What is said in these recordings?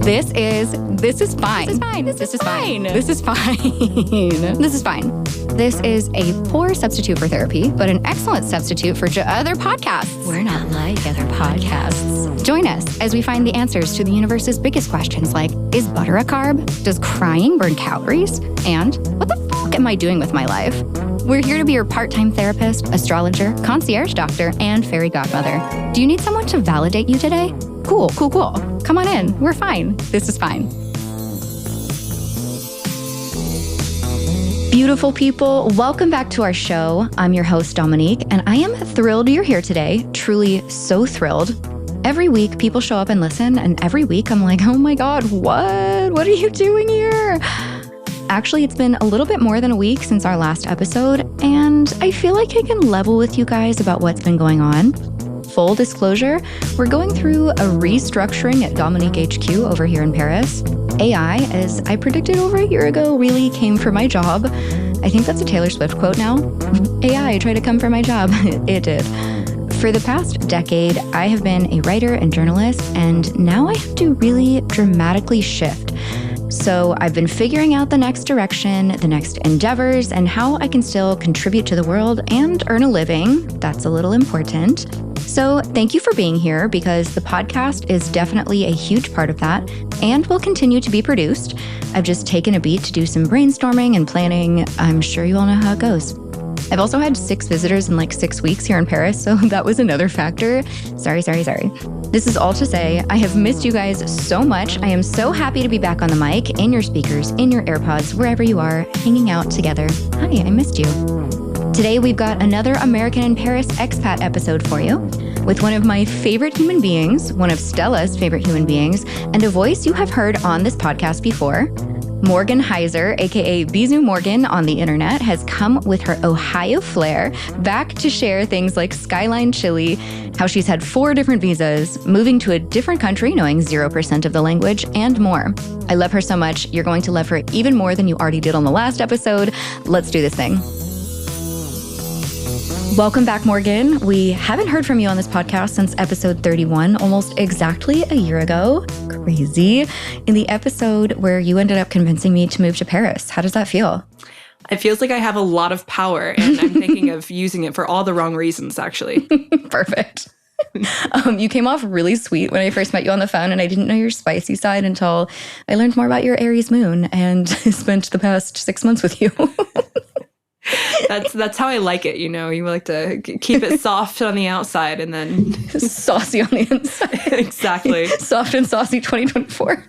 This is fine. This is a poor substitute for therapy, but an excellent substitute for other podcasts. We're not like other podcasts. Join us as we find the answers to the universe's biggest questions like, is butter a carb? Does crying burn calories? And what the fuck am I doing with my life? We're here to be your part-time therapist, astrologer, concierge doctor, and fairy godmother. Do you need someone to validate you today? Cool. Come on in. We're fine. This is fine. Beautiful people, welcome back to our show. I'm your host, Dominique, and I am thrilled you're here today. Truly so thrilled. Every week, people show up and listen, and every week I'm like, oh my God, what are you doing here? Actually, it's been a little bit more than a week since our last episode, and I feel like I can level with you guys about what's been going on. Full disclosure, we're going through a restructuring at Dominique HQ over here in Paris. AI, as I predicted over a year ago, really came for my job. I think that's a Taylor Swift quote now. AI tried to come for my job. It did. For the past decade, I have been a writer and journalist, and now I have to really dramatically shift. So I've been figuring out the next direction, the next endeavors, and how I can still contribute to the world and earn a living. That's a little important. So thank you for being here, because the podcast is definitely a huge part of that and will continue to be produced. I've just taken a beat to do some brainstorming and planning. I'm sure you all know how it goes. I've also had 6 visitors in like 6 weeks here in Paris, so that was another factor. Sorry. This is all to say, I have missed you guys so much. I am so happy to be back on the mic, in your speakers, in your AirPods, wherever you are, hanging out together. Hi, I missed you. Today, we've got another American in Paris expat episode for you, with one of my favorite human beings, one of Stella's favorite human beings, and a voice you have heard on this podcast before. Morgan Hizar, aka Bisou Morgan on the internet, has come with her Ohio flair back to share things like Skyline Chili, how she's had 4 different visas, moving to a different country, knowing 0% of the language, and more. I love her so much. You're going to love her even more than you already did on the last episode. Let's do this thing. Welcome back, Morgan. We haven't heard from you on this podcast since episode 31, almost exactly a year ago. Crazy. In the episode where you ended up convincing me to move to Paris. How does that feel? It feels like I have a lot of power, and I'm thinking of using it for all the wrong reasons, actually. Perfect. You came off really sweet when I first met you on the phone, and I didn't know your spicy side until I learned more about your Aries moon and spent the past 6 months with you. That's how I like it, you know. You like to keep it soft on the outside and then saucy on the inside. Exactly. Soft and saucy 2024.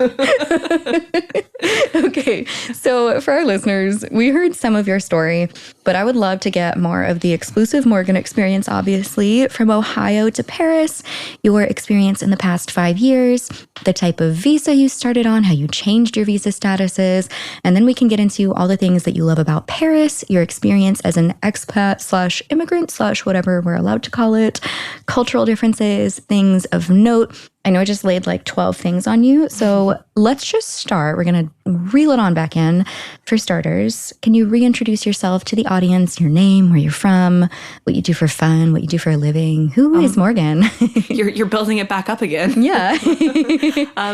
Okay, so for our listeners, we heard some of your story, but I would love to get more of the exclusive Morgan experience, obviously, from Ohio to Paris, your experience in the past 5 years, the type of visa you started on, how you changed your visa statuses, and then we can get into all the things that you love about Paris, your experience as an expat / immigrant / whatever we're allowed to call it, cultural differences, things of note. I know I just laid like 12 things on you, so let's just start. We're going to reel it on back in. For starters, can you reintroduce yourself to the audience, your name, where you're from, what you do for fun, what you do for a living? Who is Morgan? You're building it back up again. Yeah.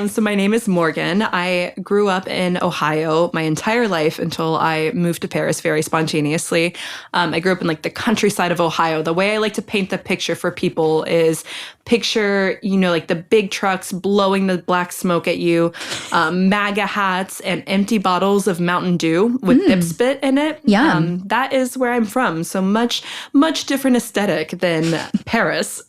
So my name is Morgan. I grew up in Ohio my entire life until I moved to Paris very spontaneously. I grew up in like the countryside of Ohio. The way I like to paint the picture for people is picture, you know, like the big trucks blowing the black smoke at you, MAGA hats, and empty bottles of Mountain Dew with dip spit in it. Yeah. That is where I'm from. So much different aesthetic than Paris.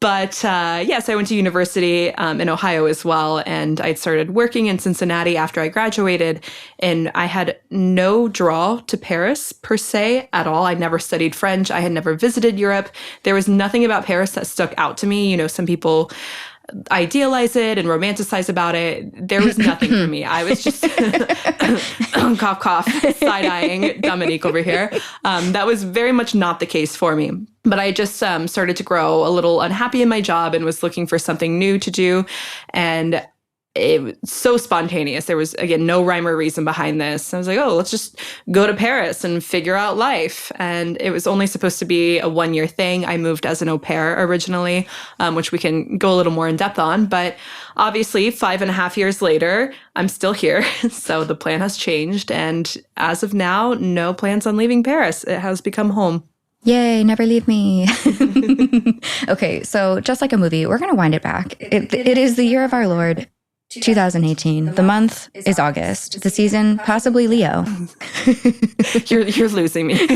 But yes, I went to university in Ohio as well, and I'd started working in Cincinnati after I graduated, and I had no draw to Paris per se at all. I never studied French. I had never visited Europe. There was nothing about Paris that stuck out to me. You know, some people idealize it and romanticize about it. There was nothing for me. I was just cough, cough, side-eyeing Dominique over here. That was very much not the case for me. But I just started to grow a little unhappy in my job and was looking for something new to do. And it was so spontaneous. There was, again, no rhyme or reason behind this. I was like, oh, let's just go to Paris and figure out life. And it was only supposed to be a 1-year thing. I moved as an au pair originally, which we can go a little more in depth on. But obviously, 5.5 years later, I'm still here. So the plan has changed. And as of now, no plans on leaving Paris. It has become home. Yay, never leave me. Okay, so just like a movie, we're going to wind it back. It is the year of our Lord, 2018. The month is August. The season, possibly Leo. You're losing me.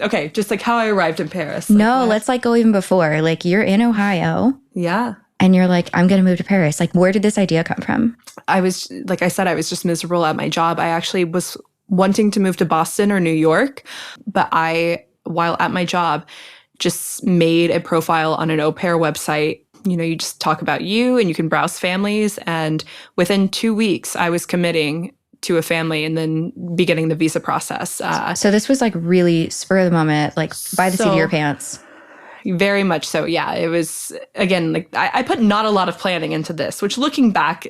Okay, just like how I arrived in Paris. No, let's like go even before. Like you're in Ohio. Yeah. And you're like, I'm going to move to Paris. Like, where did this idea come from? I was, like I said, I was just miserable at my job. I actually was wanting to move to Boston or New York, but I, while at my job, just made a profile on an au pair website. You know, you just talk about you and you can browse families. And within 2 weeks, I was committing to a family and then beginning the visa process. So this was like really spur of the moment, like by the seat of your pants. Very much so. Yeah. It was, again, like I put not a lot of planning into this, which looking back,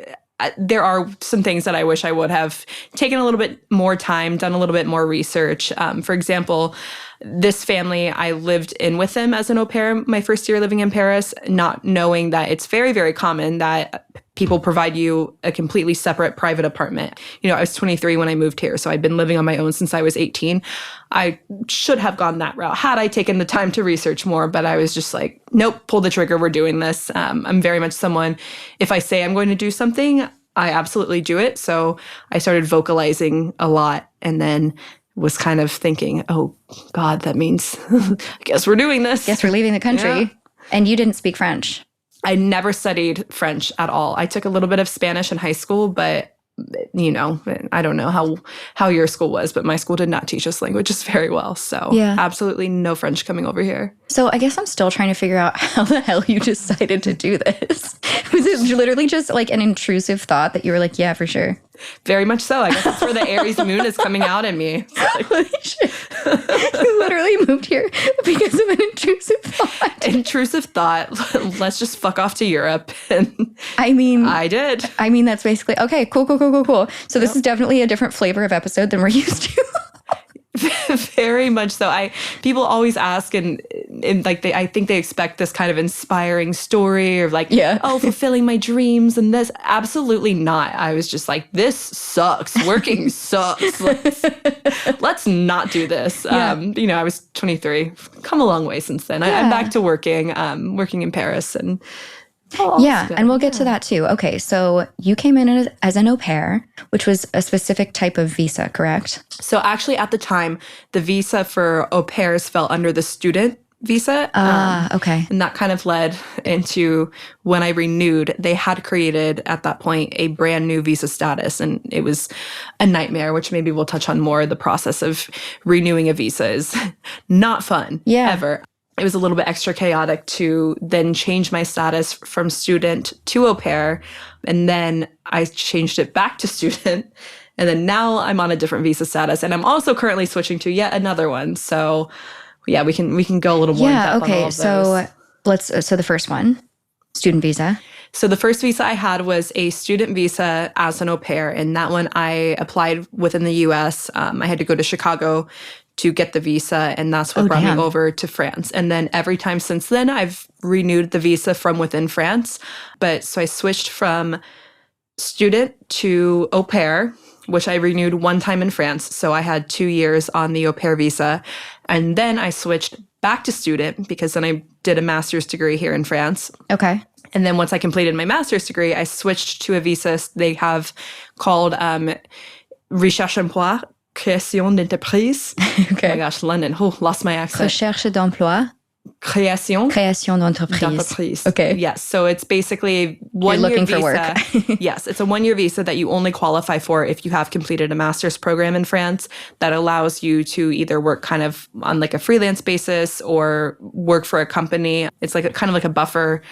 there are some things that I wish I would have taken a little bit more time, done a little bit more research. For example, this family, I lived in with them as an au pair my first year living in Paris, not knowing that it's very, very common that people provide you a completely separate private apartment. You know, I was 23 when I moved here, so I'd been living on my own since I was 18. I should have gone that route had I taken the time to research more, but I was just like, nope, pull the trigger, we're doing this. I'm very much someone, if I say I'm going to do something, I absolutely do it. So I started vocalizing a lot and then was kind of thinking, oh God, that means I guess we're doing this. Guess we're leaving the country. Yeah. And you didn't speak French. I never studied French at all. I took a little bit of Spanish in high school, but you know, I don't know how your school was, but my school did not teach us languages very well. So yeah, absolutely no French coming over here. So I guess I'm still trying to figure out how the hell you decided to do this. Was it literally just like an intrusive thought that you were like, yeah, for sure? Very much so. I guess that's where the Aries moon is coming out in me. Like, holy shit. You literally moved here because of an intrusive thought. Intrusive thought. Let's just fuck off to Europe. And I mean, I did. I mean, that's basically, okay, cool. So this is definitely a different flavor of episode than we're used to. Very much so. People always ask and like I think they expect this kind of inspiring story or like, oh, fulfilling my dreams and this. Absolutely not. I was just like, this sucks. Working sucks. Let's not do this. You know, I was 23. Come a long way since then. I'm back to working in Paris and and we'll get to that too. Okay, so you came in as an au pair, which was a specific type of visa, correct? So actually at the time, the visa for au pairs fell under the student visa. Okay. And that kind of led into when I renewed, they had created at that point a brand new visa status. And it was a nightmare, which maybe we'll touch on more. The process of renewing a visa is not fun ever. It was a little bit extra chaotic to then change my status from student to au pair. And then I changed it back to student. And then now I'm on a different visa status. And I'm also currently switching to yet another one. So yeah, we can go a little more in depth on all of those. So the first one, student visa. So the first visa I had was a student visa as an au pair. And that one I applied within the US. I had to go to Chicago to get the visa, and that's what brought me over to France. And then every time since then, I've renewed the visa from within France. But so I switched from student to au pair, which I renewed one time in France. So I had 2 years on the au pair visa. And then I switched back to student because then I did a master's degree here in France. Okay. And then once I completed my master's degree, I switched to a visa they have called Recherche Emploi, Création d'entreprise. Okay. Oh my gosh, London. Oh, lost my accent. Recherche d'emploi. Création d'entreprise. Okay. Yes. So it's basically a 1 year visa. For work. Yes. It's a 1 year visa that you only qualify for if you have completed a master's program in France that allows you to either work kind of on like a freelance basis or work for a company. It's like kind of like a buffer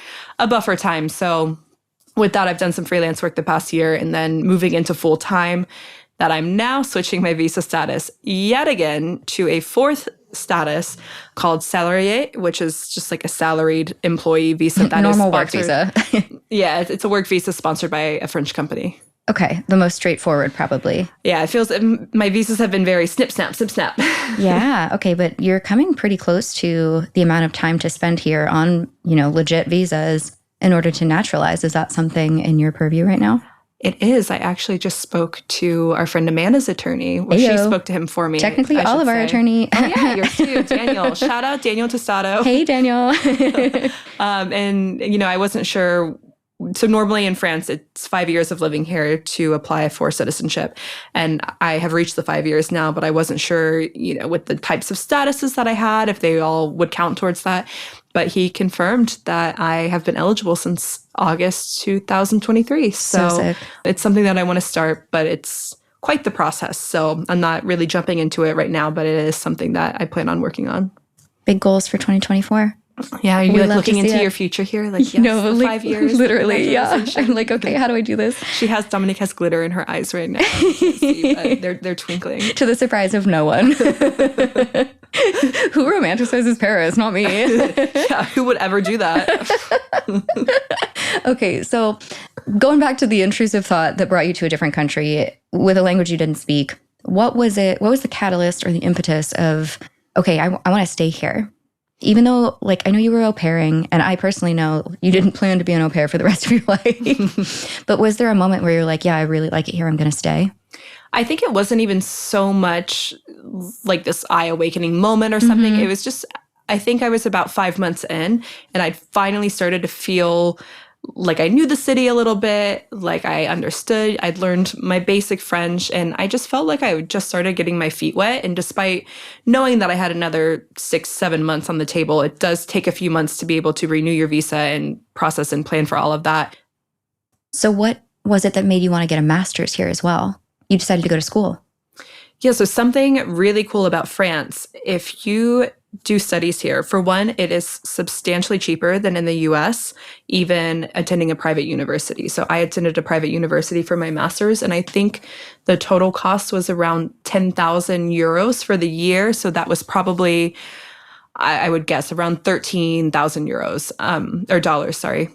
time. So with that, I've done some freelance work the past year and then moving into full time that I'm now switching my visa status yet again to a fourth status called salarié, which is just like a salaried employee visa. That Normal is work visa. Yeah, it's a work visa sponsored by a French company. Okay, the most straightforward probably. Yeah, it feels my visas have been very snip, snap, snip, snap. Yeah, okay, but you're coming pretty close to the amount of time to spend here on, legit visas in order to naturalize. Is that something in your purview right now? It is. I actually just spoke to our friend Amanda's attorney. Well, she spoke to him for me. Technically, all of our attorney. Oh, yeah, yours too, Daniel. Shout out Daniel Tostado. Hey, Daniel. And, I wasn't sure. So normally in France, it's 5 years of living here to apply for citizenship. And I have reached the 5 years now, but I wasn't sure, with the types of statuses that I had, if they all would count towards that. But he confirmed that I have been eligible since August 2023. So sick. It's something that I want to start, but it's quite the process. So I'm not really jumping into it right now, but it is something that I plan on working on. Big goals for 2024? Yeah, are you looking into your future here? Like, yes, no, 5 years. Literally, yeah. I'm like, okay, how do I do this? Dominique has glitter in her eyes right now. See, they're twinkling. To the surprise of no one. Who romanticizes Paris? Not me. Yeah, who would ever do that? Okay, so going back to the intrusive thought that brought you to a different country with a language you didn't speak, what was it? What was the catalyst or the impetus of, okay, I want to stay here? Even though, I know you were au pairing, and I personally know you didn't plan to be an au pair for the rest of your life. But was there a moment where you're like, yeah, I really like it here, I'm going to stay? I think it wasn't even so much like this eye-awakening moment or something. It was just, I think I was about 5 months in, and I'd finally started to feel like I knew the city a little bit, like I understood. I'd learned my basic French, and I just felt like I just started getting my feet wet. And despite knowing that I had another 6-7 months on the table, it does take a few months to be able to renew your visa and process and plan for all of that. So what was it that made you want to get a master's here as well? You decided to go to school. Yeah, so something really cool about France, if you do studies here, for one, it is substantially cheaper than in the US, even attending a private university. So I attended a private university for my master's, and I think the total cost was around 10,000 euros for the year. So that was probably, I would guess, around 13,000 euros, or dollars, sorry,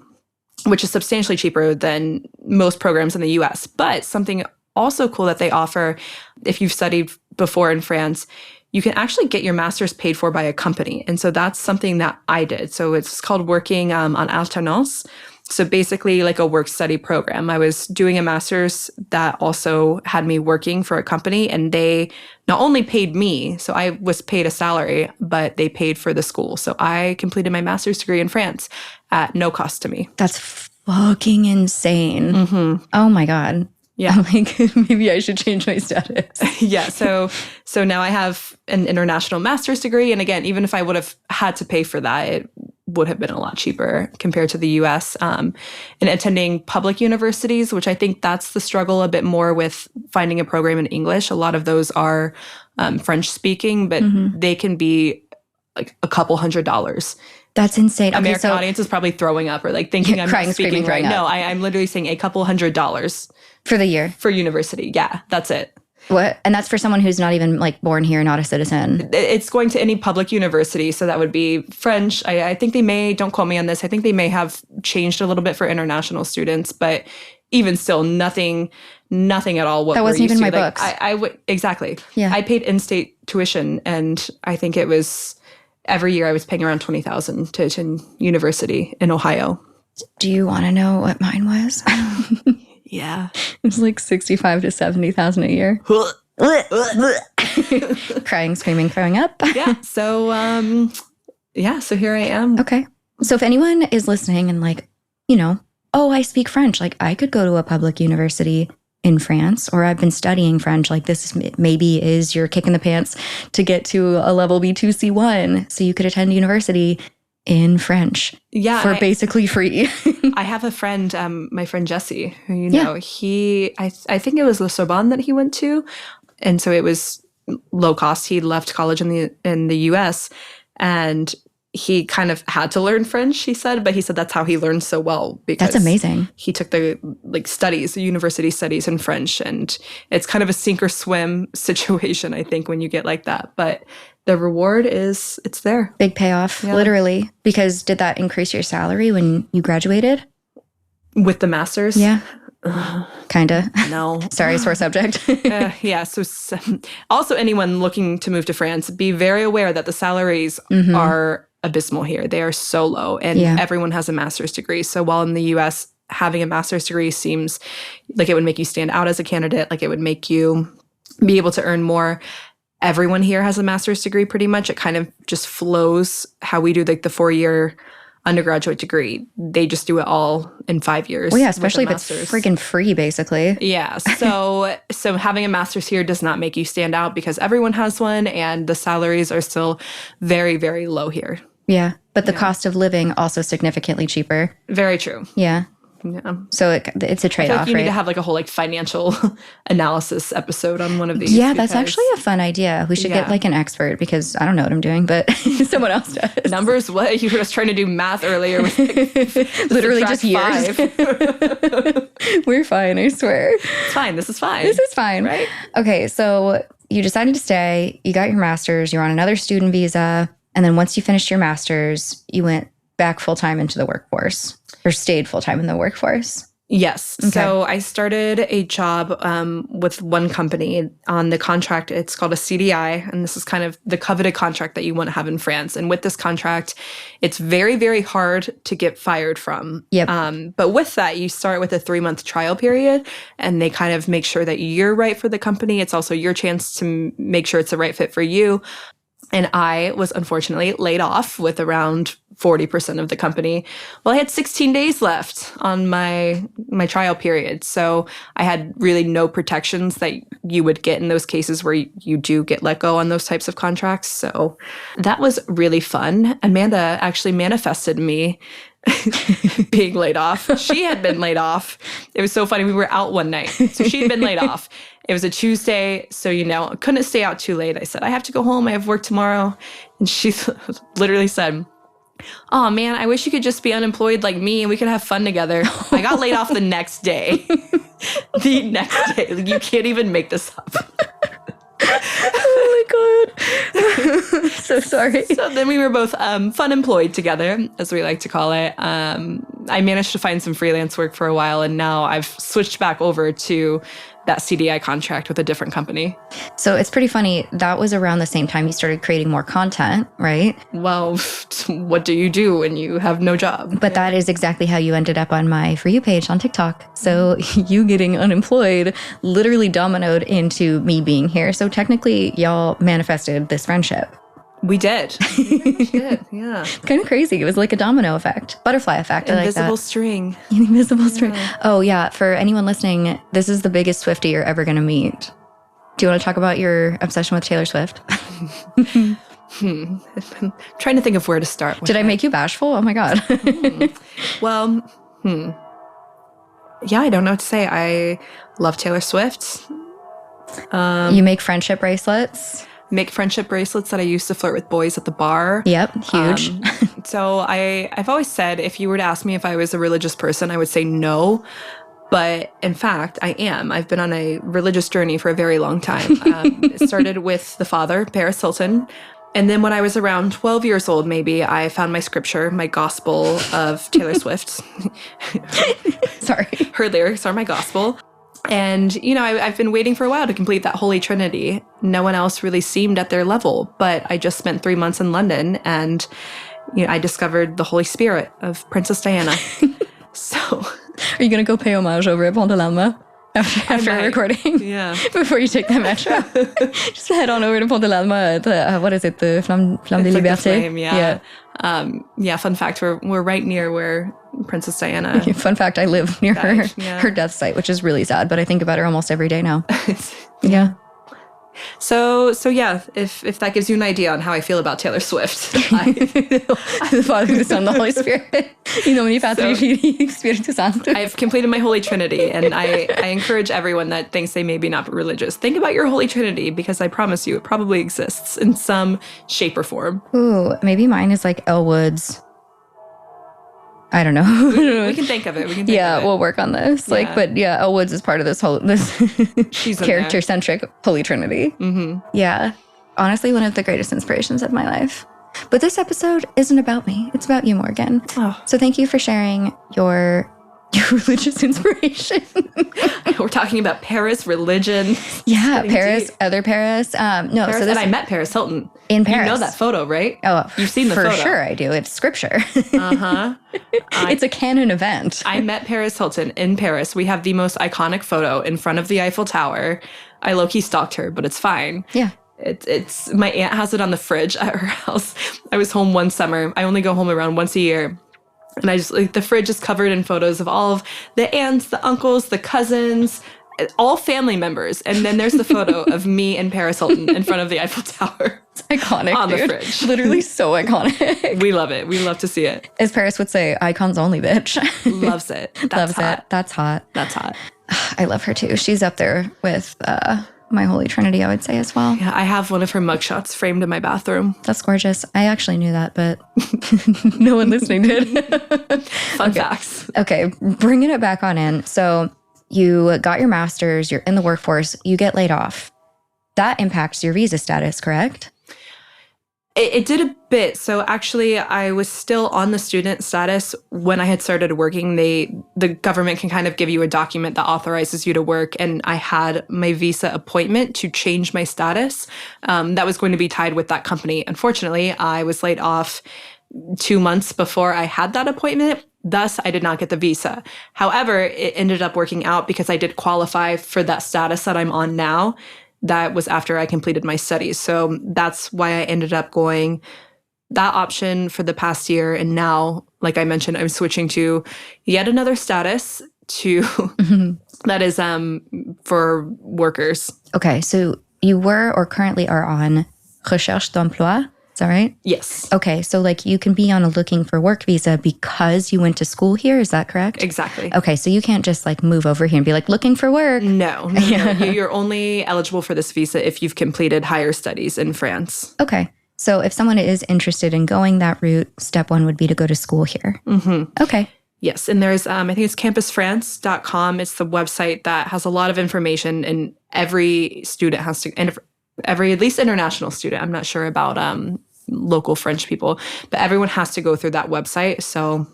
which is substantially cheaper than most programs in the US. But something also cool that they offer, if you've studied before in France, you can actually get your master's paid for by a company. And so that's something that I did. So it's called working on alternance. So basically like a work study program. I was doing a master's that also had me working for a company, and they not only paid me, so I was paid a salary, but they paid for the school. So I completed my master's degree in France at no cost to me. That's fucking insane. Oh my God. Yeah. I'm like, maybe I should change my status. Yeah. So now I have an international master's degree. And again, even if I would have had to pay for that, it would have been a lot cheaper compared to the US. And attending public universities, which I think that's the struggle a bit more with finding a program in English. A lot of those are French speaking, but they can be like a couple $100. That's insane. American audience is probably throwing up or like thinking I'm crying, not speaking screaming, right. No, I'm literally saying a couple $100 for the year for university. Yeah, that's it. What? And that's for someone who's not even like born here, not a citizen. It's going to any public university. So that would be French. I think they may, don't quote me on this, I think they may have changed a little bit for international students, but even still nothing at all. What that wasn't even my like, books. I would, exactly. Yeah. I paid in-state tuition, and I think it was every year I was paying around $20,000 to attend university in Ohio. Do you want to know what mine was? Yeah. It was like 65 to 70,000 a year. Crying, screaming, throwing up. Yeah. So, so here I am. Okay. So if anyone is listening and like, oh, I speak French, like I could go to a public university in France, or I've been studying French, like this maybe is your kick in the pants to get to a level B2 C1. So you could attend university in French for basically free. I have a friend, my friend Jesse, who I think it was Le Sorbonne that he went to. And so it was low cost. He left college in the US, and he kind of had to learn French, he said, but he said that's how he learned so well because That's amazing. he took the university studies in French, and it's kind of a sink or swim situation, I think, when you get like that. But the reward it's there. Big payoff, literally. Because did that increase your salary when you graduated? With the master's? Yeah. Kinda. No. Sorry, sore subject. Yeah. So also anyone looking to move to France, be very aware that the salaries are abysmal here. They are so low, and everyone has a master's degree. So while in the US, having a master's degree seems like it would make you stand out as a candidate, like it would make you be able to earn more. Everyone here has a master's degree pretty much. It kind of just flows how we do like the 4-year undergraduate degree. They just do it all in 5 years. Well, yeah, especially if it's freaking free, basically. Yeah. So having a master's here does not make you stand out because everyone has one, and the salaries are still very, very low here. Yeah. But the cost of living also significantly cheaper. Very true. Yeah. Yeah. So it's a trade-off, like you right? need to have like a whole like financial analysis episode on one of these. Yeah, that's actually a fun idea. We should get like an expert because I don't know what I'm doing, but someone else does. Numbers? What? You were just trying to do math earlier. With like, literally just years. We're fine, I swear. It's fine. This is fine. This is fine. Right? Okay, so you decided to stay. You got your master's. You're on another student visa. And then once you finished your master's, you went back full-time into the workforce. Or stayed full-time in the workforce? Yes. Okay. So I started a job with one company on the contract. It's called a CDI, and this is kind of the coveted contract that you want to have in France. And with this contract, it's very, very hard to get fired from. Yep. But with that, you start with a 3-month trial period, and they kind of make sure that you're right for the company. It's also your chance to make sure it's the right fit for you. And I was unfortunately laid off with around 40% of the company. Well, I had 16 days left on my trial period. So I had really no protections that you would get in those cases where you do get let go on those types of contracts. So that was really fun. Amanda actually manifested me being laid off. She had been laid off. It was so funny. We were out one night. So she'd been laid off. It was a Tuesday. So, I couldn't stay out too late. I said, I have to go home. I have work tomorrow. And she literally said, oh man, I wish you could just be unemployed like me and we could have fun together. I got laid off the next day. The next day. Like, you can't even make this up. Oh my God. So sorry. So then we were both fun employed together, as we like to call it. I managed to find some freelance work for a while, and now I've switched back over to that CDI contract with a different company. So it's pretty funny. That was around the same time you started creating more content, right? Well, what do you do when you have no job? But that is exactly how you ended up on my For You page on TikTok. So you getting unemployed literally dominoed into me being here. So technically, y'all manifested this friendship. We did. We did, yeah. Kind of crazy. It was like a domino effect, butterfly effect. Invisible string. Invisible string. Oh, yeah. For anyone listening, this is the biggest Swiftie you're ever going to meet. Do you want to talk about your obsession with Taylor Swift? I'm trying to think of where to start. Did I make you bashful? Oh, my God. Well, yeah, I don't know what to say. I love Taylor Swift. You make friendship bracelets. Make friendship bracelets that I used to flirt with boys at the bar. Yep, huge. So I've always said if you were to ask me if I was a religious person, I would say no. But in fact, I am. I've been on a religious journey for a very long time. It started with the father, Paris Hilton. And then when I was around 12 years old, maybe, I found my scripture, my gospel of Taylor Swift. Sorry. Her lyrics are my gospel. And, I've been waiting for a while to complete that Holy Trinity. No one else really seemed at their level, but I just spent 3 months in London and, I discovered the Holy Spirit of Princess Diana. So. Are you going to go pay homage over at Pont de l'Alma after recording? Yeah. Before you take that metro? Just head on over to Pont de l'Alma at, what is it, the Flamme de Liberté? Like the flame, yeah. Fun fact, we're right near where Princess Diana. Fun fact, I live near her death site, which is really sad, but I think about her almost every day now. Yeah. So yeah, if that gives you an idea on how I feel about Taylor Swift. The Father, the Son, the Holy Spirit. In nomine Patri, Filii, Spiritus Sanctus. I've completed my Holy Trinity, and I encourage everyone that thinks they may be not religious, think about your Holy Trinity, because I promise you it probably exists in some shape or form. Ooh, maybe mine is like Elwood's. I don't know. We can think of it. We'll work on this. Yeah. Elwood's is part of this She's character-centric Holy Trinity. Mm-hmm. Yeah. Honestly, one of the greatest inspirations of my life. But this episode isn't about me. It's about you, Morgan. Oh. So thank you for sharing your religious inspiration. We're talking about Paris, religion. Yeah, Paris, deep. Other Paris. No, Paris, and I met Paris Hilton. In Paris. You know that photo, right? Oh, you've seen the photo. For sure I do. It's scripture. Uh-huh. It's a canon event. I met Paris Hilton in Paris. We have the most iconic photo in front of the Eiffel Tower. I low-key stalked her, but it's fine. Yeah. It's my aunt has it on the fridge at her house. I was home one summer. I only go home around once a year. And I just, the fridge is covered in photos of all of the aunts, the uncles, the cousins, all family members. And then there's the photo of me and Paris Hilton in front of the Eiffel Tower. It's iconic, on dude. The fridge. Literally so iconic. We love it. We love to see it. As Paris would say, icons only, bitch. Loves it. Loves hot. it. That's hot. That's hot. I love her too. She's up there with my Holy Trinity, I would say, as well. Yeah, I have one of her mugshots framed in my bathroom. That's gorgeous. I actually knew that, but no one listening did. Fun facts. Okay, bringing it back on in. So you got your master's, you're in the workforce, you get laid off. That impacts your visa status, correct? It did a bit. So actually, I was still on the student status when I had started working. The government can kind of give you a document that authorizes you to work. And I had my visa appointment to change my status. That was going to be tied with that company. Unfortunately, I was laid off 2 months before I had that appointment. Thus, I did not get the visa. However, it ended up working out because I did qualify for that status that I'm on now. That was after I completed my studies. So that's why I ended up going that option for the past year. And now, like I mentioned, I'm switching to yet another status to that is for workers. Okay, so you were or currently are on recherche d'emploi. Is that right? Yes. Okay, so like you can be on a looking for work visa because you went to school here. Is that correct? Exactly. Okay, so you can't just like move over here and be like looking for work. No. You're only eligible for this visa if you've completed higher studies in France. Okay. So if someone is interested in going that route, step one would be to go to school here. Mm-hmm. Okay. Yes, and there's, I think it's campusfrance.com. It's the website that has a lot of information, and every student has to, and every, at least international student, I'm not sure about local French people, but everyone has to go through that website. So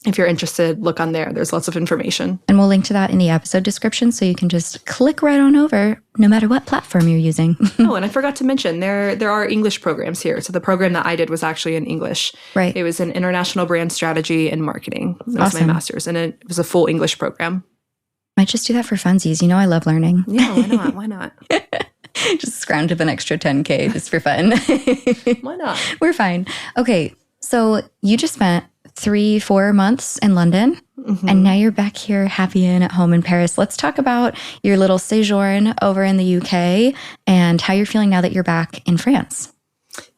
if you're interested, look on there. There's lots of information. And we'll link to that in the episode description, so you can just click right on over, no matter what platform you're using. Oh, and I forgot to mention, there are English programs here. So the program that I did was actually in English. Right. It was in international brand strategy and marketing. That was my master's, and it was a full English program. Might just do that for funsies. You know I love learning. Yeah, why not? Why not? Just scrounge up an extra 10K just for fun. Why not? We're fine. Okay, so you just spent 3-4 months in London, and now you're back here happy and at home in Paris. Let's talk about your little sojourn over in the UK and how you're feeling now that you're back in France.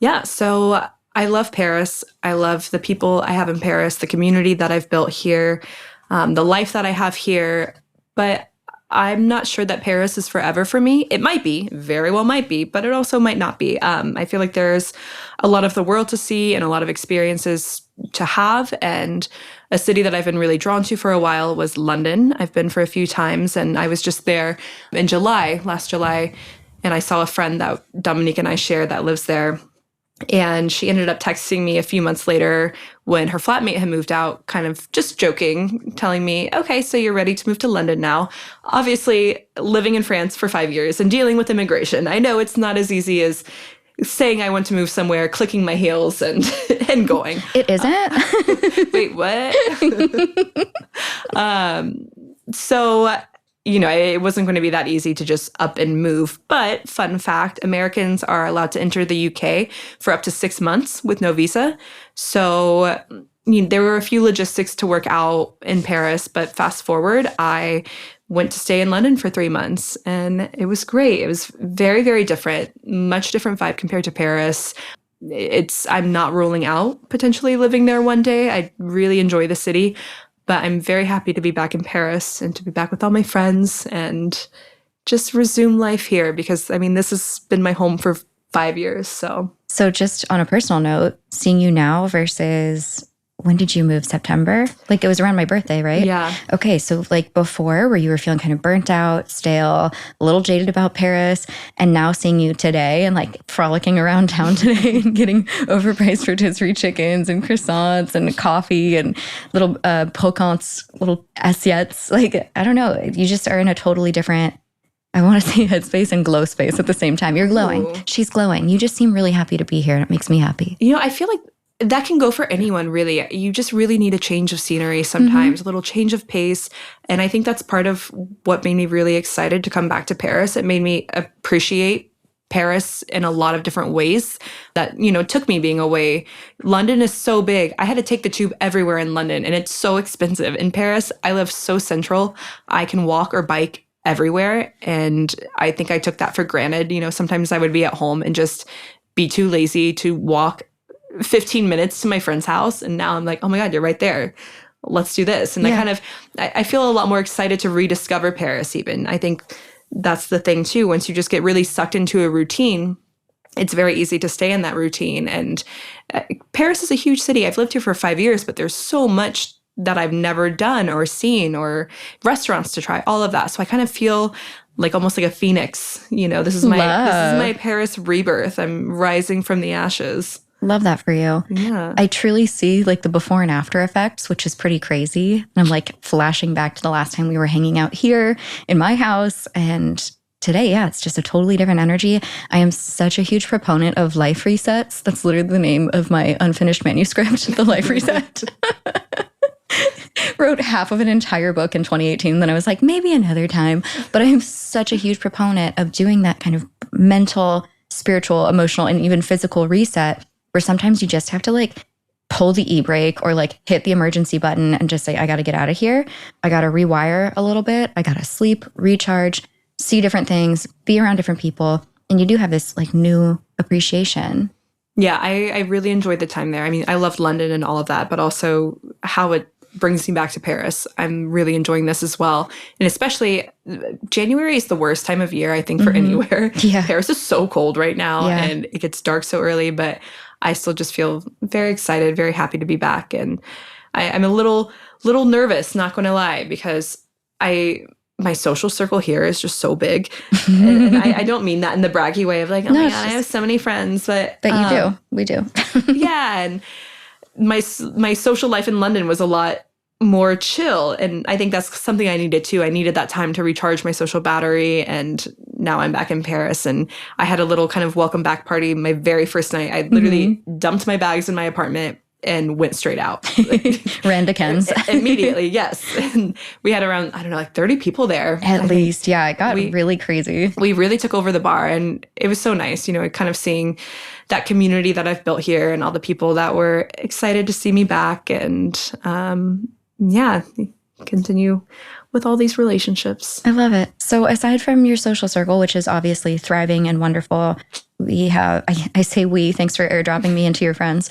Yeah, so I love Paris. I love the people I have in Paris, the community that I've built here, the life that I have here. But I'm not sure that Paris is forever for me. It might be, very well might be, but it also might not be. I feel like there's a lot of the world to see and a lot of experiences to have. And a city that I've been really drawn to for a while was London. I've been for a few times, and I was just there in last July, and I saw a friend that Dominique and I share that lives there. And she ended up texting me a few months later when her flatmate had moved out, kind of just joking, telling me, okay, so you're ready to move to London now. Obviously, living in France for 5 years and dealing with immigration, I know it's not as easy as saying I want to move somewhere, clicking my heels and and going. It isn't? Wait, what? So, you know, it wasn't going to be that easy to just up and move. But fun fact, Americans are allowed to enter the UK for up to 6 months with no visa. So there were a few logistics to work out in Paris, but fast forward, I went to stay in London for 3 months, and it was great. It was very, very different, much different vibe compared to Paris. I'm not ruling out potentially living there one day. I really enjoy the city, but I'm very happy to be back in Paris and to be back with all my friends and just resume life here because, I mean, this has been my home for 5 years. So just on a personal note, seeing you now versus when did you move? September? Like it was around my birthday, right? Yeah. Okay. So like before where you were feeling kind of burnt out, stale, a little jaded about Paris, and now seeing you today and like frolicking around town today and getting overpriced rotisserie chickens and croissants and coffee and little pocants, little assiettes. Like, I don't know. You just are in a totally different, I want to say headspace and glow space at the same time. You're glowing. Ooh. She's glowing. You just seem really happy to be here and it makes me happy. You know, I feel like that can go for anyone, really. You just really need a change of scenery sometimes, a little change of pace. And I think that's part of what made me really excited to come back to Paris. It made me appreciate Paris in a lot of different ways that, you know, took me being away. London is so big. I had to take the tube everywhere in London, and it's so expensive. In Paris, I live so central. I can walk or bike everywhere. And I think I took that for granted. You know, sometimes I would be at home and just be too lazy to walk 15 minutes to my friend's house. And now I'm like, oh my God, you're right there. Let's do this. And I feel a lot more excited to rediscover Paris even. I think that's the thing too. Once you just get really sucked into a routine, it's very easy to stay in that routine. And Paris is a huge city. I've lived here for 5 years, but there's so much that I've never done or seen, or restaurants to try, all of that. So I kind of feel like almost like a phoenix. You know, this is my Paris rebirth. I'm rising from the ashes. Love that for you. Yeah. I truly see like the before and after effects, which is pretty crazy. And I'm like flashing back to the last time we were hanging out here in my house. And today, yeah, it's just a totally different energy. I am such a huge proponent of life resets. That's literally the name of my unfinished manuscript, The Life Reset. Wrote half of an entire book in 2018. Then I was like, maybe another time. But I'm such a huge proponent of doing that kind of mental, spiritual, emotional, and even physical reset, where sometimes you just have to like pull the e-brake or like hit the emergency button and just say, I got to get out of here. I got to rewire a little bit. I got to sleep, recharge, see different things, be around different people. And you do have this like new appreciation. Yeah, I really enjoyed the time there. I mean, I loved London and all of that, but also how it brings me back to Paris. I'm really enjoying this as well. And especially January is the worst time of year, I think, for anywhere. Yeah. Paris is so cold right now and it gets dark so early, but I still just feel very excited, very happy to be back. And I'm a little nervous, not going to lie, because my social circle here is just so big. And I don't mean that in the braggy way of like, oh my God, I have so many friends. But you do. We do. Yeah. And my social life in London was a lot more chill. And I think that's something I needed too. I needed that time to recharge my social battery. And now I'm back in Paris. And I had a little kind of welcome back party my very first night. I literally dumped my bags in my apartment and went straight out. Ran to Ken's. Immediately, yes. And we had around, I don't know, like 30 people there. At least, yeah. It got really crazy. We really took over the bar, and it was so nice, you know, kind of seeing that community that I've built here and all the people that were excited to see me back, and continue with all these relationships. I love it. So aside from your social circle, which is obviously thriving and wonderful, we have, I say we, thanks for airdropping me into your friends.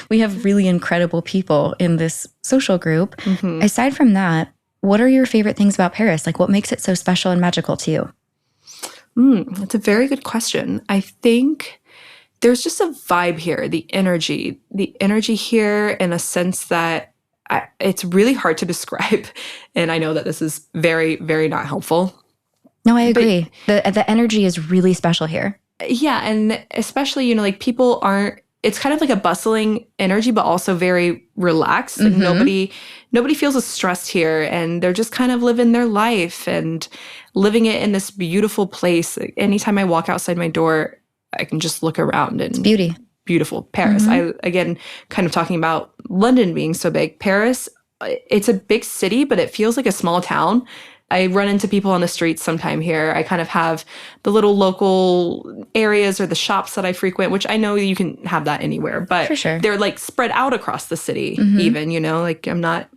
We have really incredible people in this social group. Aside from that, what are your favorite things about Paris? Like what makes it so special and magical to you? That's a very good question. I think there's just a vibe here, the energy here in a sense that it's really hard to describe. And I know that this is very, very not helpful. No, I agree. The energy is really special here. Yeah. And especially, you know, like people it's kind of like a bustling energy, but also very relaxed. Like nobody feels as stressed here, and they're just kind of living their life and living it in this beautiful place. Like, anytime I walk outside my door, I can just look around and it's beautiful. Paris. Again, kind of talking about London being so big. Paris, it's a big city, but it feels like a small town. I run into people on the streets sometime here. I kind of have the little local areas or the shops that I frequent, which I know you can have that anywhere, but for sure, they're like spread out across the city even, you know, like I'm not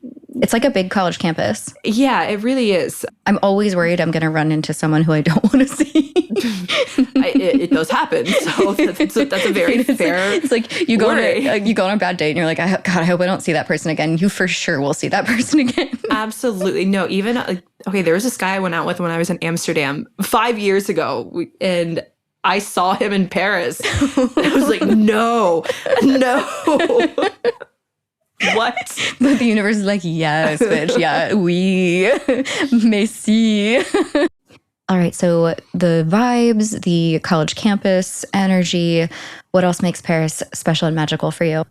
It's like a big college campus. Yeah, it really is. I'm always worried I'm going to run into someone who I don't want to see. It does happen. So that's a very fair. It's like you go on a bad date and you're like, God, I hope I don't see that person again. You for sure will see that person again. Absolutely. No, even okay, there was this guy I went out with when I was in Amsterdam 5 years ago, and I saw him in Paris. I was like, no. What? But the universe is like, yes, bitch. Yeah, oui. Merci. All right. So the vibes, the college campus energy, what else makes Paris special and magical for you?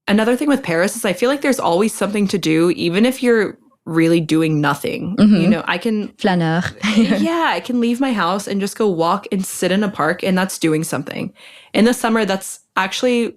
Another thing with Paris is I feel like there's always something to do, even if you're really doing nothing. I can Flaneur. Yeah, I can leave my house and just go walk and sit in a park, and that's doing something. In the summer, that's actually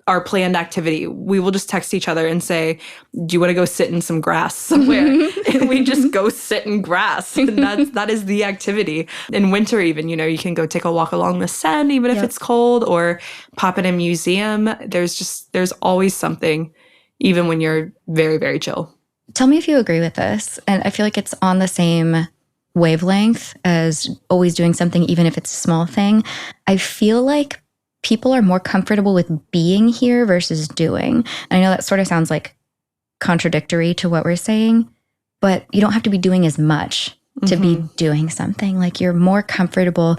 our planned activity. We will just text each other and say, do you want to go sit in some grass somewhere? And we just go sit in grass. And that is the activity. In winter even, you can go take a walk along the Seine, even if it's cold, or pop in a museum. There's always something, even when you're very, very chill. Tell me if you agree with this. And I feel like it's on the same wavelength as always doing something, even if it's a small thing. I feel like people are more comfortable with being here versus doing. And I know that sort of sounds like contradictory to what we're saying, but you don't have to be doing as much to be doing something. Like you're more comfortable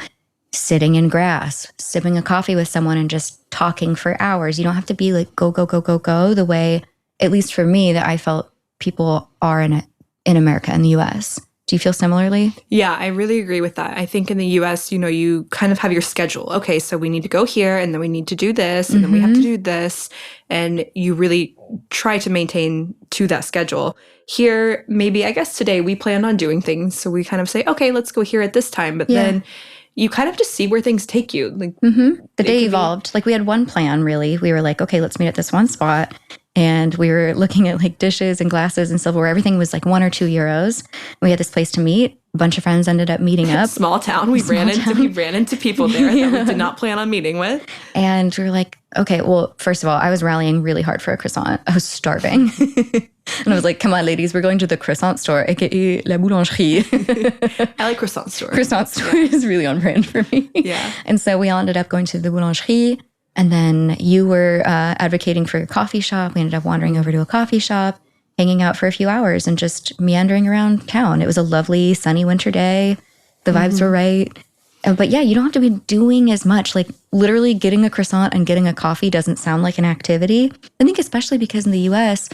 sitting in grass, sipping a coffee with someone and just talking for hours. You don't have to be like go, go, go, go, go the way, at least for me, that I felt people are in America and the US. Do you feel similarly? Yeah, I really agree with that. I think in the US, you kind of have your schedule. Okay, so we need to go here, and then we need to do this, and then we have to do this. And you really try to maintain to that schedule. Here, maybe, I guess today we plan on doing things. So we kind of say, okay, let's go here at this time. But then you kind of just see where things take you. Like the day evolved. Like we had one plan, really. We were like, okay, let's meet at this one spot. And we were looking at like dishes and glasses and silverware. Everything was like €1 or €2. We had this place to meet. A bunch of friends ended up meeting up. Small town. We ran into people there that we did not plan on meeting with. And we were like, okay, well, first of all, I was rallying really hard for a croissant. I was starving. And I was like, come on, ladies, we're going to the croissant store, aka La Boulangerie. I like croissant store. Croissant store is really on brand for me. Yeah. And so we all ended up going to the Boulangerie. And then you were advocating for a coffee shop. We ended up wandering over to a coffee shop, hanging out for a few hours and just meandering around town. It was a lovely sunny winter day. The vibes were right. But yeah, you don't have to be doing as much. Like literally getting a croissant and getting a coffee doesn't sound like an activity. I think especially because in the US,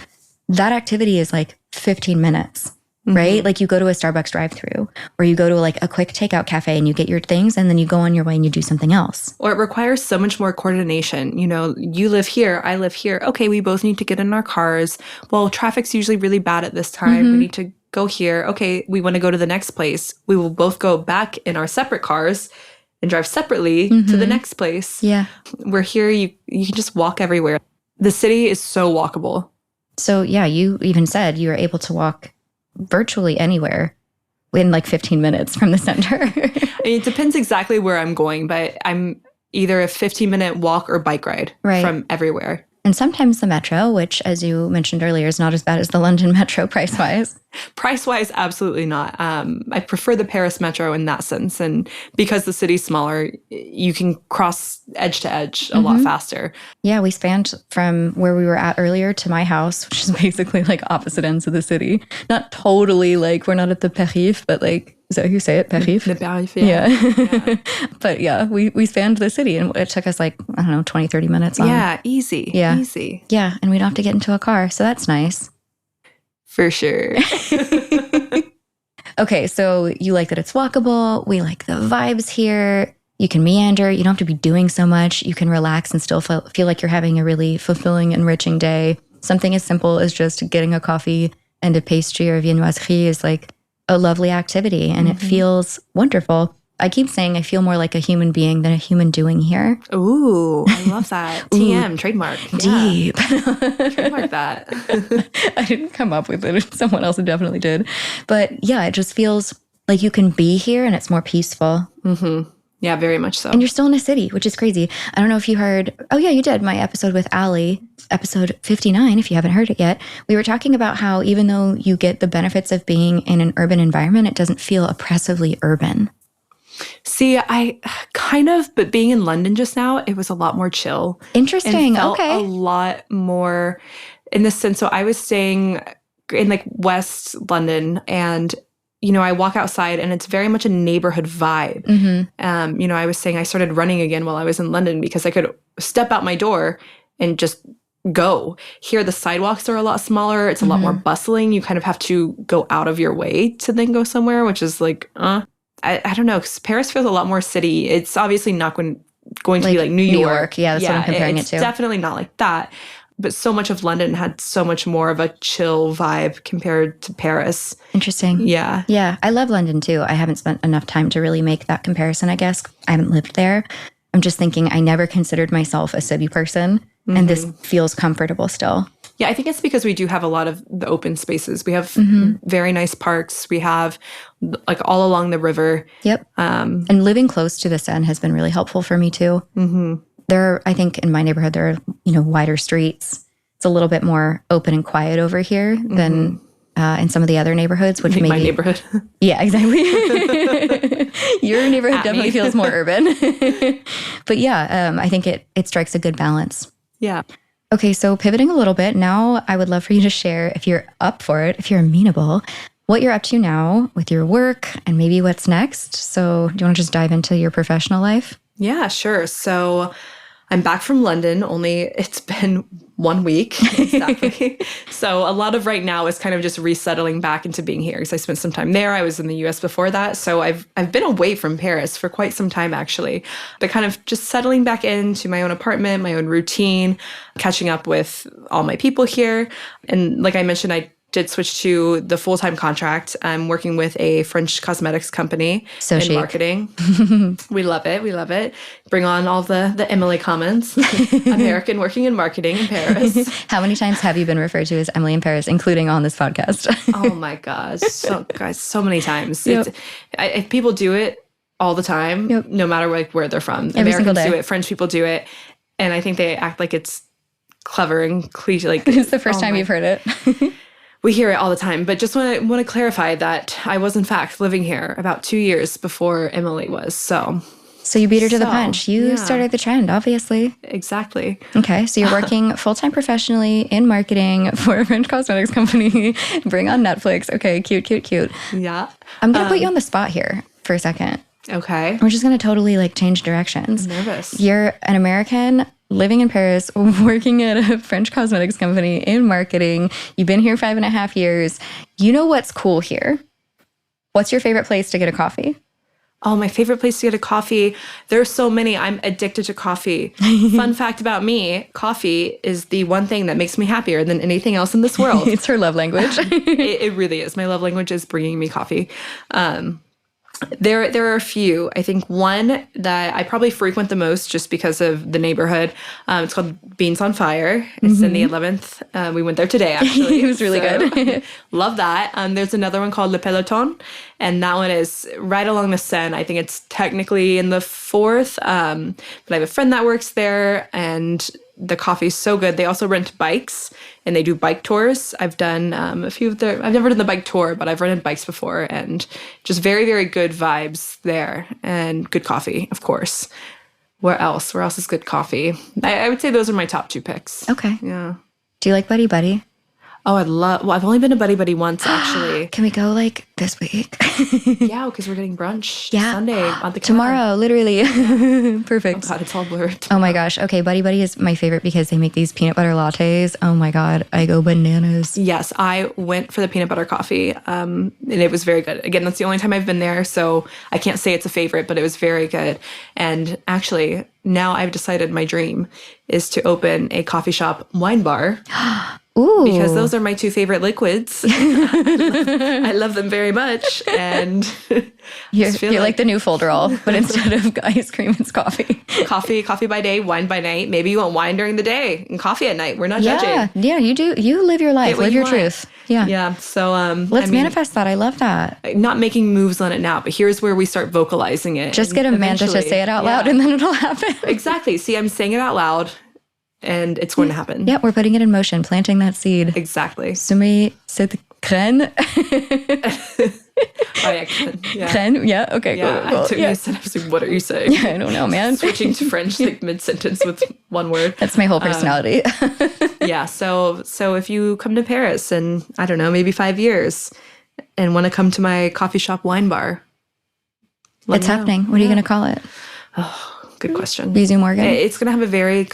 that activity is like 15 minutes. Right? Like you go to a Starbucks drive-through, or you go to like a quick takeout cafe and you get your things and then you go on your way and you do something else. Or it requires so much more coordination. You live here, I live here. Okay, we both need to get in our cars. Well, traffic's usually really bad at this time. We need to go here. Okay, we want to go to the next place. We will both go back in our separate cars and drive separately to the next place. Yeah. We're here, you can just walk everywhere. The city is so walkable. So yeah, you even said you were able to walk virtually anywhere in like 15 minutes from the center. It depends exactly where I'm going, but I'm either a 15-minute walk or bike ride from everywhere. And sometimes the metro, which, as you mentioned earlier, is not as bad as the London metro price-wise. Price-wise, absolutely not. I prefer the Paris metro in that sense. And because the city's smaller, you can cross edge to edge a lot faster. Yeah, we spanned from where we were at earlier to my house, which is basically like opposite ends of the city. Not totally like, we're not at the Périph', but like, is that how you say it? Périph'? The Périph', yeah. But yeah, we spanned the city and it took us like, I don't know, 20, 30 minutes. Yeah, easy. Yeah. Easy. Yeah, and we don't have to get into a car. So that's nice. For sure. Okay, so you like that it's walkable. We like the vibes here. You can meander. You don't have to be doing so much. You can relax and still feel like you're having a really fulfilling, enriching day. Something as simple as just getting a coffee and a pastry or viennoiserie is like a lovely activity, and it feels wonderful. I keep saying I feel more like a human being than a human doing here. Ooh, I love that. TM, trademark. Deep. Trademark that. I didn't come up with it. Someone else definitely did. But yeah, it just feels like you can be here and it's more peaceful. Yeah, very much so. And you're still in a city, which is crazy. I don't know if you heard. Oh, yeah, you did. My episode with Allie, episode 59, if you haven't heard it yet. We were talking about how even though you get the benefits of being in an urban environment, it doesn't feel oppressively urban. See, I kind of, but being in London just now, it was a lot more chill. Interesting. And felt Okay. a lot more in the sense. So I was staying in like West London, and I walk outside and it's very much a neighborhood vibe. Mm-hmm. I was saying I started running again while I was in London because I could step out my door and just go. Here, the sidewalks are a lot smaller. It's a lot more bustling. You kind of have to go out of your way to then go somewhere, which is like, I don't know, because Paris feels a lot more city. It's obviously not going to be like New York. Yeah, that's what I'm comparing it to. It's definitely not like that. But so much of London had so much more of a chill vibe compared to Paris. Interesting. Yeah. Yeah, I love London too. I haven't spent enough time to really make that comparison, I guess. I haven't lived there. I'm just thinking I never considered myself a city person, and this feels comfortable still. Yeah, I think it's because we do have a lot of the open spaces. We have very nice parks. We have like all along the river. Yep. And living close to the Seine has been really helpful for me too. Mm-hmm. I think in my neighborhood, there are, wider streets. It's a little bit more open and quiet over here than in some of the other neighborhoods, which maybe... My neighborhood. Yeah, exactly. Your neighborhood definitely feels more urban. But yeah, I think it strikes a good balance. Yeah. Okay, so pivoting a little bit, now I would love for you to share, if you're up for it, if you're amenable, what you're up to now with your work and maybe what's next. So do you want to just dive into your professional life? Yeah, sure. So I'm back from London, only it's been 1 week. Exactly. So a lot of right now is kind of just resettling back into being here because I spent some time there. I was in the US before that. So I've been away from Paris for quite some time, actually. But kind of just settling back into my own apartment, my own routine, catching up with all my people here. And like I mentioned, I did switch to the full-time contract. I'm working with a French cosmetics company So in chic. marketing. We love it. We love it. Bring on all the Emily comments. American working in marketing in Paris. How many times have you been referred to as Emily in Paris, including on this podcast? Oh my gosh. So many times. Yep. People do it all the time, no matter where they're from. Every single Americans day. do it. French people do it. And I think they act like it's clever and cliche. Like, It's the first time you've heard it. we hear it all the time, but just want to clarify that I was in fact living here about 2 years before Emily was. So you beat her to the punch. You started the trend, obviously. Exactly. Okay, so you're working full-time professionally in marketing for a French cosmetics company. Bring on Netflix. Okay, cute. Yeah. I'm going to put you on the spot here for a second. Okay. We're just going to totally change directions. I'm nervous. You're an American living in Paris, working at a French cosmetics company in marketing. You've been here 5.5 years. You know what's cool here? What's your favorite place to get a coffee? Oh, my favorite place to get a coffee. There's so many. I'm addicted to coffee. Fun fact about me, coffee is the one thing that makes me happier than anything else in this world. It's her love language. It really is. My love language is bringing me coffee. There are a few. I think one that I probably frequent the most just because of the neighborhood. It's called Beans on Fire. It's in the 11th. We went there today, actually. It was really good. Love that. There's another one called Le Peloton, and that one is right along the Seine. I think it's technically in the 4th, but I have a friend that works there, and the coffee's so good. They also rent bikes, and they do bike tours. I've done a few of their... I've never done the bike tour, but I've rented bikes before, and just very, very good vibes there, and good coffee, of course. Where else? Where else is good coffee? I would say those are my top 2 picks. Okay. Yeah. Do you like Buddy Buddy? Oh, I've only been to Buddy Buddy once, actually. Can we go this week? Yeah, because we're getting brunch Sunday on the Tomorrow, literally. Perfect. Oh God, it's all blurred. Oh my gosh. Okay, Buddy Buddy is my favorite because they make these peanut butter lattes. Oh my God, I go bananas. Yes, I went for the peanut butter coffee, and it was very good. Again, that's the only time I've been there, so I can't say it's a favorite, but it was very good. And actually, now I've decided my dream is to open a coffee shop wine bar. Ooh. Because those are my two favorite liquids. I love them very much. And you're like the new folderol, but instead of ice cream, it's coffee. Coffee by day, wine by night. Maybe you want wine during the day and coffee at night. We're not judging. Yeah, you do. You live your life, live your truth. Yeah. Yeah. So let's manifest that. I love that. Not making moves on it now, but here's where we start vocalizing it. Just get Amanda to say it out loud and then it'll happen. Exactly. See, I'm saying it out loud. And it's going to happen. Yeah, we're putting it in motion, planting that seed. Exactly. Semer cette graine. Oh, yeah, graine. Yeah. Graine, yeah, okay, Yeah, cool. I took me a second. I was like, what are you saying? Yeah, I don't know, man. Switching to French like mid-sentence with one word. That's my whole personality. Yeah, so if you come to Paris in, I don't know, maybe 5 years and want to come to my coffee shop wine bar. It's happening. What are you going to call it? Oh, good question. Bisous Morgan? It's going to have a very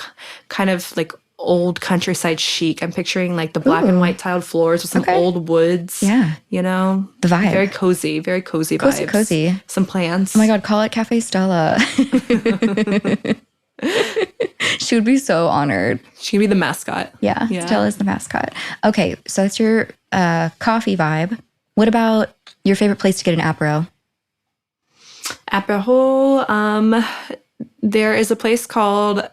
kind of like old countryside chic. I'm picturing like the black and white tiled floors with some old woods. Yeah. You know? The vibe. Very cozy vibes. Cozy. Some plants. Oh my God, call it Cafe Stella. She would be so honored. She could be the mascot. Yeah. Stella's the mascot. Okay, so that's your coffee vibe. What about your favorite place to get an apéro? Apéro, there is a place called,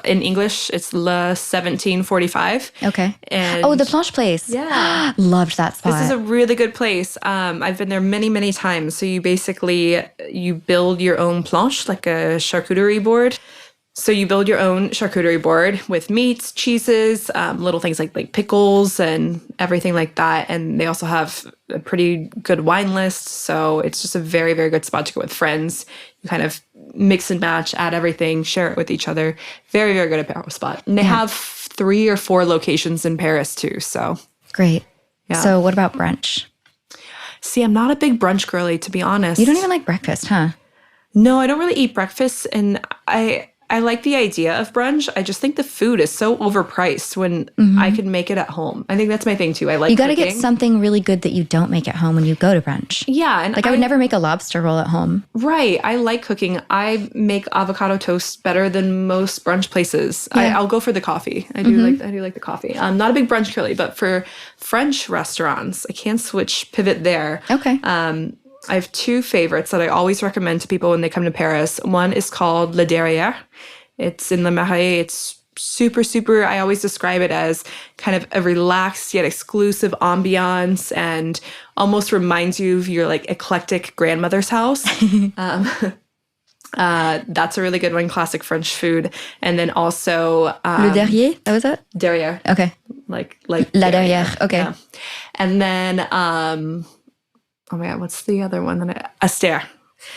in English, it's Le 1745. Okay. And the Planche place. Yeah. Loved that spot. This is a really good place. I've been there many, many times. So you build your own planche, like a charcuterie board. So you build your own charcuterie board with meats, cheeses, little things like pickles and everything like that. And they also have a pretty good wine list. So it's just a very, very good spot to go with friends. You kind of mix and match, add everything, share it with each other. Very, very good apéro spot. And they have 3 or 4 locations in Paris too. So great. Yeah. So what about brunch? See, I'm not a big brunch girly, to be honest. You don't even like breakfast, huh? No, I don't really eat breakfast. And I like the idea of brunch. I just think the food is so overpriced when I can make it at home. I think that's my thing too. I like You got to cooking. get something really good that you don't make at home when you go to brunch. Yeah. And I would never make a lobster roll at home. Right. I like cooking. I make avocado toast better than most brunch places. Yeah. I'll go for the coffee. I do like the coffee. I'm not a big brunch girly, but for French restaurants, I can pivot there. Okay. I have 2 favorites that I always recommend to people when they come to Paris. One is called Le Derrière. It's in Le Marais. It's super, super, I always describe it as kind of a relaxed yet exclusive ambiance and almost reminds you of your eclectic grandmother's house. That's a really good one, classic French food. And then also... Le Derrière, that was it? Derrière. Okay. Like La Derrière, okay. Yeah. And then... oh my God, what's the other one? Astaire.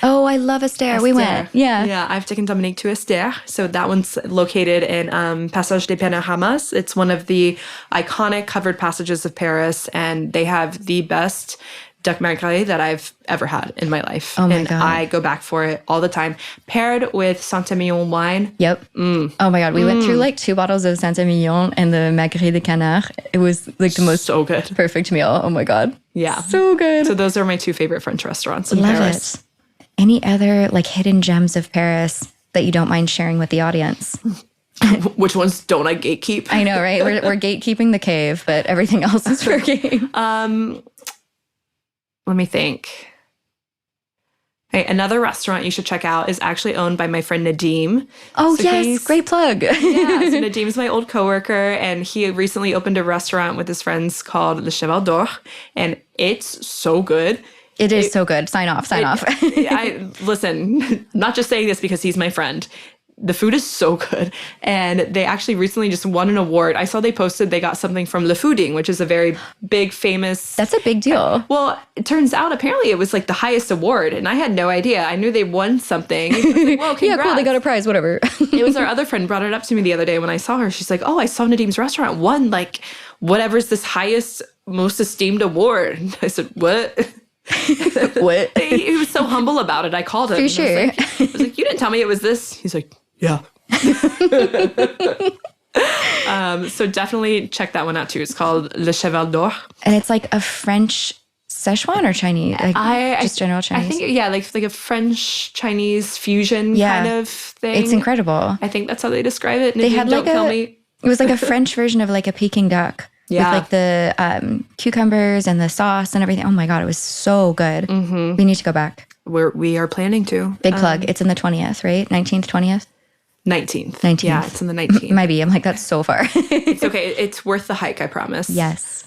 Oh, I love Astaire. We went. Yeah. Yeah, I've taken Dominique to Astaire. So that one's located in Passage des Panoramas. It's one of the iconic covered passages of Paris, and they have the best duck magret that I've ever had in my life. Oh my God. And I go back for it all the time. Paired with Saint-Emilion wine. Yep. Oh my God. We went through 2 bottles of Saint-Emilion and the Magret de Canard. It was the most so good. Perfect meal. Oh my God. Yeah. So good. So those are my 2 favorite French restaurants in Love Paris. It. Any other hidden gems of Paris that you don't mind sharing with the audience? Which ones don't I gatekeep? I know, right? We're gatekeeping the cave, but everything else is for game. Let me think. Okay, another restaurant you should check out is actually owned by my friend Nadim. Oh, so yes. Great plug. Yeah, so Nadim's my old coworker, and he recently opened a restaurant with his friends called Le Cheval d'Or, and it's so good. It is so good. Sign off. Listen, not just saying this because he's my friend. The food is so good. And they actually recently just won an award. I saw they posted they got something from Le Fooding, which is a very big, famous... That's a big deal. Well, it turns out apparently it was the highest award. And I had no idea. I knew they won something. Well, congrats. Yeah, cool. They got a prize, whatever. It was our other friend brought it up to me the other day when I saw her. She's like, oh, I saw Nadim's restaurant won whatever's this highest, most esteemed award. And I said, what? What? He was so humble about it. I called him. For sure. I was like, you didn't tell me it was this. He's like, yeah. So definitely check that one out too. It's called Le Cheval d'Or. And it's a French Szechuan or Chinese? Just general Chinese? I think, yeah, like a French-Chinese fusion kind of thing. It's incredible. I think that's how they describe it. They had don't tell me. It was a French version of a Peking duck. Yeah. With like the cucumbers and the sauce and everything. Oh my God, it was so good. Mm-hmm. We need to go back. We are planning to. Big plug. It's in the 20th, right? 19th, 20th? 19th. 19th. Yeah, it's in the 19th. Might be. I'm like, that's so far. It's okay. It's worth the hike, I promise. Yes.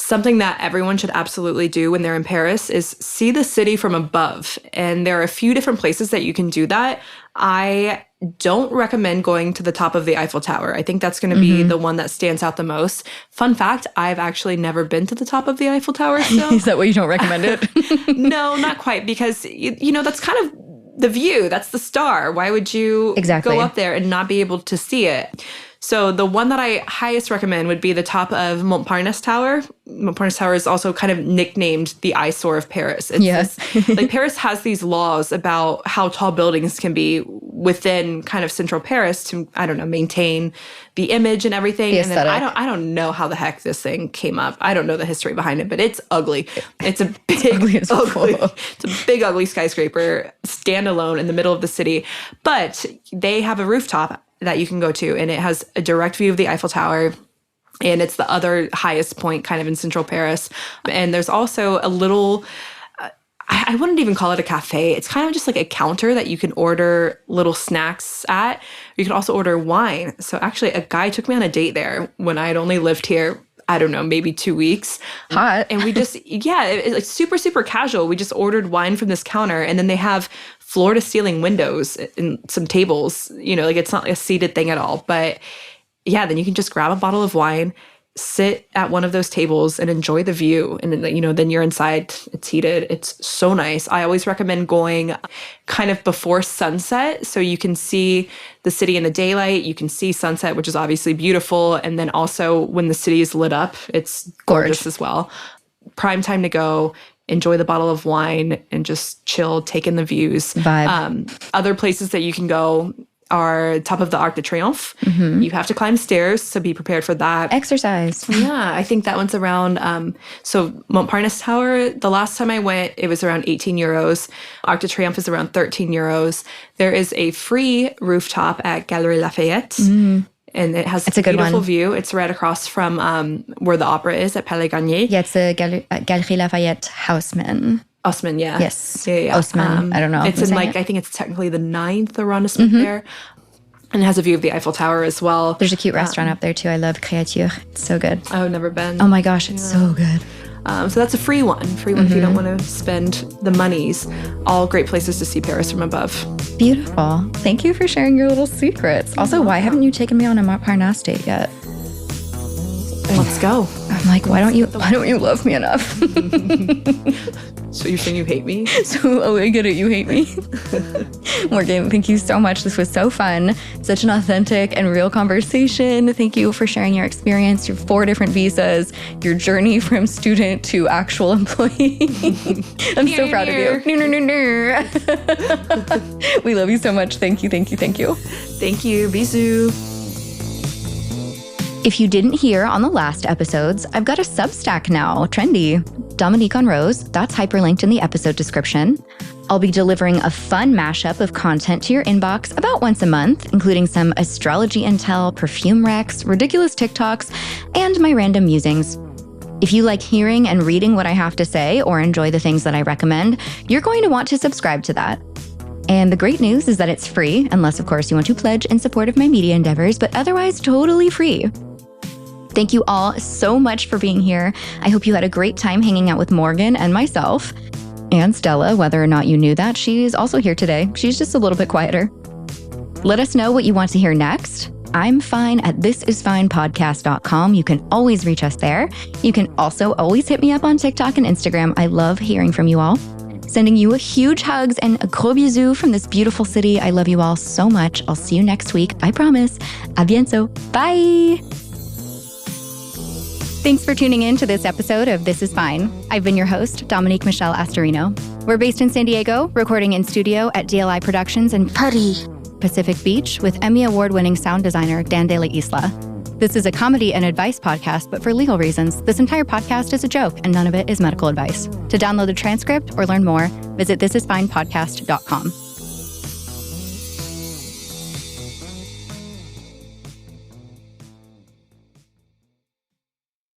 Something that everyone should absolutely do when they're in Paris is see the city from above. And there are a few different places that you can do that. I don't recommend going to the top of the Eiffel Tower. I think that's going to be the one that stands out the most. Fun fact, I've actually never been to the top of the Eiffel Tower still. Is that why you don't recommend it? No, not quite, because, you know, that's kind of the view. That's the star. Why would you go up there and not be able to see it? So the one that I highest recommend would be the top of Montparnasse Tower. Montparnasse Tower is also kind of nicknamed the eyesore of Paris. Like Paris has these laws about how tall buildings can be within kind of central Paris to, I don't know, maintain the image and everything. The and then aesthetic. I don't know how the heck this thing came up. I don't know the history behind it, but it's ugly. It's a big, it's a big ugly skyscraper, standalone in the middle of the city. But they have a rooftop that you can go to, and it has a direct view of the Eiffel Tower, and it's the other highest point kind of in central Paris. And there's also a little, I wouldn't even call it a cafe. It's kind of just like a counter that you can order little snacks at. You can also order wine. So actually a guy took me on a date there when I had only lived here, I don't know, maybe 2 weeks. Hot. And we just, it's like super, super casual. We just ordered wine from this counter, and then they have floor to ceiling windows and some tables, you know, like it's not like a seated thing at all. But yeah, then you can just grab a bottle of wine, sit at one of those tables and enjoy the view. And then, you know, then you're inside, it's heated. It's so nice. I always recommend going kind of before sunset so you can see the city in the daylight. You can see sunset, which is obviously beautiful. And then also when the city is lit up, it's gorgeous as well. Prime time to go. Enjoy the bottle of wine and just chill, take in the views. Vibe. Other places that you can go are top of the Arc de Triomphe. You have to climb stairs, so be prepared for that. Exercise. Yeah, I think that one's around, so Montparnasse Tower, the last time I went, it was around 18 euros. Arc de Triomphe is around 13 euros. There is a free rooftop at Galerie Lafayette. And it has a beautiful view. It's right across from where the opera is at Palais Garnier. Yeah, it's the Galerie Lafayette Haussmann. Haussmann, yeah. Yes. Yeah. Haussmann. I don't know. It's in like, I think it's technically the 9th arrondissement there. And it has a view of the Eiffel Tower as well. There's a cute restaurant up there too. I love Créature. It's so good. I've never been. Oh my gosh, it's so good. So that's a free one. Free one if you don't want to spend the monies. All great places to see Paris from above. Beautiful. Thank you for sharing your little secrets. Also, why haven't you taken me on a Montparnasse date yet? Let's go. I'm like, why don't you love me enough? So you're saying you hate me? I get it. You hate me. Morgan, thank you so much. This was so fun. Such an authentic and real conversation. Thank you for sharing your experience, your 4 different visas, your journey from student to actual employee. I'm so proud of you. We love you so much. Thank you. Thank you. Thank you. Thank you. Bisous. If you didn't hear on the last episodes, I've got a Substack now, trendy. Dominique on Rose, that's hyperlinked in the episode description. I'll be delivering a fun mashup of content to your inbox about once a month, including some astrology intel, perfume recs, ridiculous TikToks, and my random musings. If you like hearing and reading what I have to say or enjoy the things that I recommend, you're going to want to subscribe to that. And the great news is that it's free, unless of course you want to pledge in support of my media endeavors, but otherwise totally free. Thank you all so much for being here. I hope you had a great time hanging out with Morgan and myself. And Stella, whether or not you knew that, she's also here today. She's just a little bit quieter. Let us know what you want to hear next. I'm fine at thisisfinepodcast.com. You can always reach us there. You can also always hit me up on TikTok and Instagram. I love hearing from you all. Sending you huge hugs and a gros bisous from this beautiful city. I love you all so much. I'll see you next week. I promise. A bientôt. Bye. Thanks for tuning in to this episode of This Is Fine. I've been your host, Dominique Michelle Astorino. We're based in San Diego, recording in studio at DLI Productions in Pacific Beach with Emmy Award-winning sound designer Dan De La Isla. This is a comedy and advice podcast, but for legal reasons, this entire podcast is a joke and none of it is medical advice. To download the transcript or learn more, visit thisisfinepodcast.com.